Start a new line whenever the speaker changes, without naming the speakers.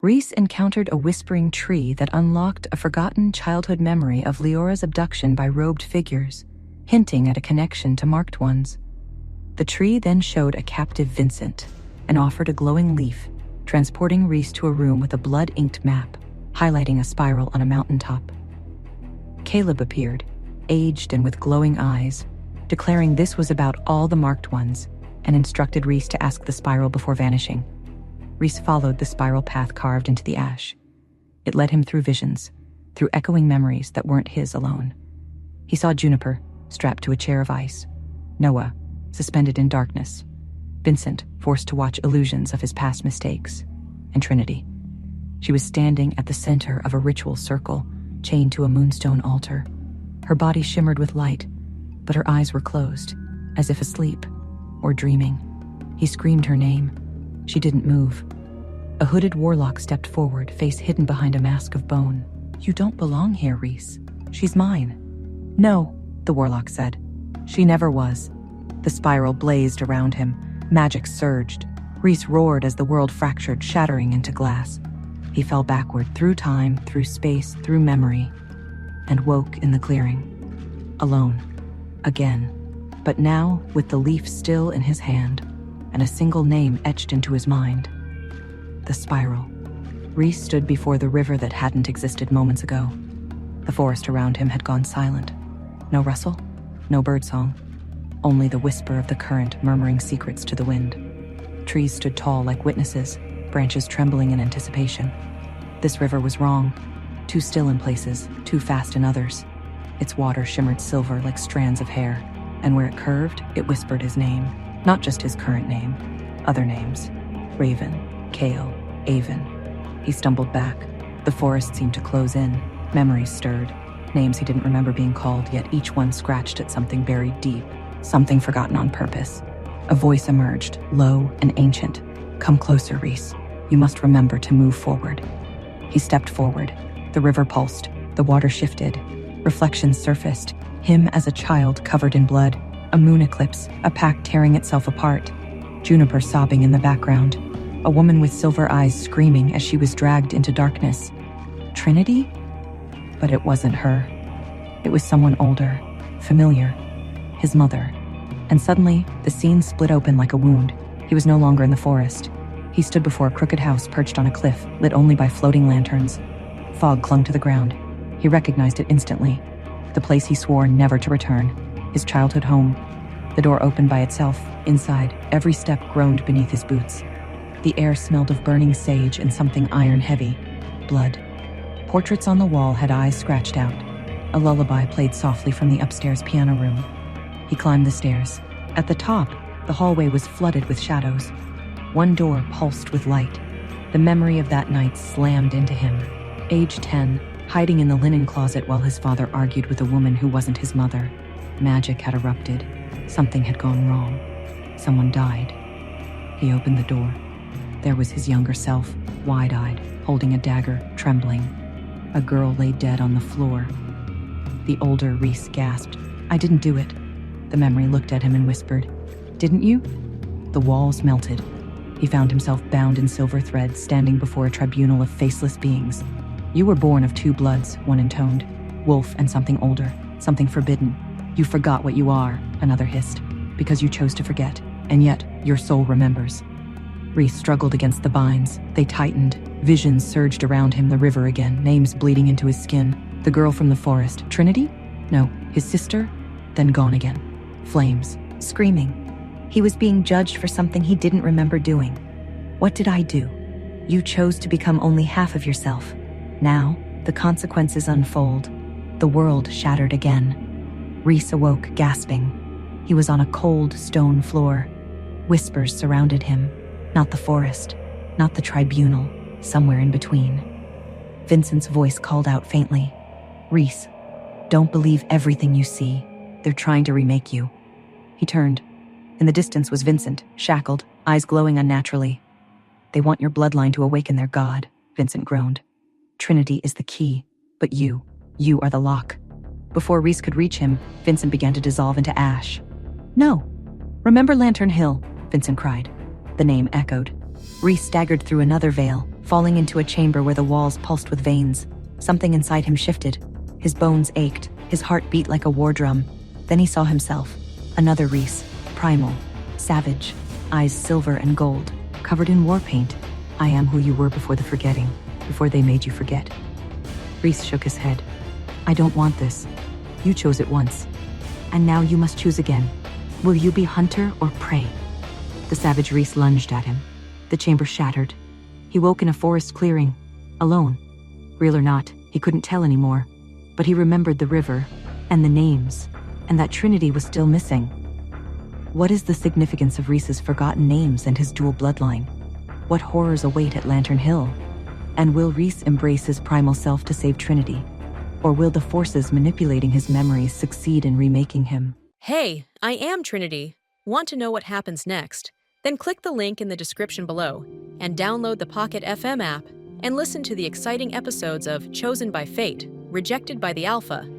Reece encountered a whispering tree that unlocked a forgotten childhood memory of Leora's abduction by robed figures, hinting at a connection to marked ones. The tree then showed a captive Vincent and offered a glowing leaf, transporting Reece to a room with a blood-inked map, highlighting a spiral on a mountaintop. Caleb appeared, aged and with glowing eyes, declaring this was about all the marked ones, and instructed Reece to ask the spiral before vanishing. Reece followed the spiral path carved into the ash. It led him through visions, through echoing memories that weren't his alone. He saw Juniper, strapped to a chair of ice, Noah, suspended in darkness, Vincent, forced to watch illusions of his past mistakes, and Trinity. She was standing at the center of a ritual circle, chained to a moonstone altar. Her body shimmered with light, but her eyes were closed, as if asleep or dreaming. He screamed her name. She didn't move. A hooded warlock stepped forward, face hidden behind a mask of bone. "You don't belong here, Reece. She's mine." "No," the warlock said. "She never was." The spiral blazed around him. Magic surged. Reece roared as the world fractured, shattering into glass. He fell backward, through time, through space, through memory, and woke in the clearing. Alone. Again. But now, with the leaf still in his hand, and a single name etched into his mind. The spiral. Reece stood before the river that hadn't existed moments ago. The forest around him had gone silent. No rustle, no birdsong, only the whisper of the current murmuring secrets to the wind. Trees stood tall like witnesses, branches trembling in anticipation. This river was wrong, too still in places, too fast in others. Its water shimmered silver like strands of hair, and where it curved, it whispered his name. Not just his current name, other names. Raven, Kale, Avon. He stumbled back. The forest seemed to close in. Memories stirred. Names he didn't remember being called, yet each one scratched at something buried deep, something forgotten on purpose. A voice emerged, low and ancient. "Come closer, Reece. You must remember to move forward." He stepped forward. The river pulsed. The water shifted. Reflections surfaced. Him as a child covered in blood. A moon eclipse, a pack tearing itself apart. Juniper sobbing in the background. A woman with silver eyes screaming as she was dragged into darkness. Trinity? But it wasn't her. It was someone older, familiar. His mother. And suddenly, the scene split open like a wound. He was no longer in the forest. He stood before a crooked house perched on a cliff, lit only by floating lanterns. Fog clung to the ground. He recognized it instantly. The place he swore never to return. His childhood home. The door opened by itself. Inside, every step groaned beneath his boots. The air smelled of burning sage and something iron-heavy. Blood. Portraits on the wall had eyes scratched out. A lullaby played softly from the upstairs piano room. He climbed the stairs. At the top, the hallway was flooded with shadows. One door pulsed with light. The memory of that night slammed into him. Age 10, hiding in the linen closet while his father argued with a woman who wasn't his mother. Magic had erupted. Something had gone wrong. Someone died. He opened the door. There was his younger self, wide-eyed, holding a dagger, trembling. A girl lay dead on the floor. The older Reece gasped. "I didn't do it." The memory looked at him and whispered, "Didn't you?" The walls melted. He found himself bound in silver threads, standing before a tribunal of faceless beings. "You were born of two bloods," one intoned. "Wolf and something older, something forbidden. You forgot what you are," another hissed, "because you chose to forget, and yet your soul remembers." Reece struggled against the binds. They tightened. Visions surged around him, the river again, names bleeding into his skin. The girl from the forest. Trinity? No, his sister? Then gone again. Flames. Screaming. He was being judged for something he didn't remember doing. "What did I do?" "You chose to become only half of yourself. Now, the consequences unfold." The world shattered again. Reece awoke, gasping. He was on a cold stone floor. Whispers surrounded him. Not the forest, not the tribunal, somewhere in between. Vincent's voice called out faintly. "Reece, don't believe everything you see. They're trying to remake you." He turned. In the distance was Vincent, shackled, eyes glowing unnaturally. "They want your bloodline to awaken their god," Vincent groaned. "Trinity is the key, but you are the lock." Before Reece could reach him, Vincent began to dissolve into ash. "No. Remember Lantern Hill," Vincent cried. The name echoed. Reece staggered through another veil, falling into a chamber where the walls pulsed with veins. Something inside him shifted. His bones ached, his heart beat like a war drum. Then he saw himself. Another Reece, primal, savage, eyes silver and gold, covered in war paint. I am who you were before the forgetting, before they made you forget. Reece shook his head. I don't want this. You chose it once. And now you must choose again. Will you be hunter or prey? The savage Reece lunged at him. The chamber shattered. He woke in a forest clearing, alone. Real or not, he couldn't tell anymore. But he remembered the river, and the names, and that Trinity was still missing. What is the significance of Reece's forgotten names and his dual bloodline? What horrors await at Lantern Hill? And will Reece embrace his primal self to save Trinity? Or will the forces manipulating his memories succeed in remaking him?
Hey, I am Trinity. Want to know what happens next? Then click the link in the description below and download the Pocket FM app and listen to the exciting episodes of Chosen by Fate, Rejected by the Alpha,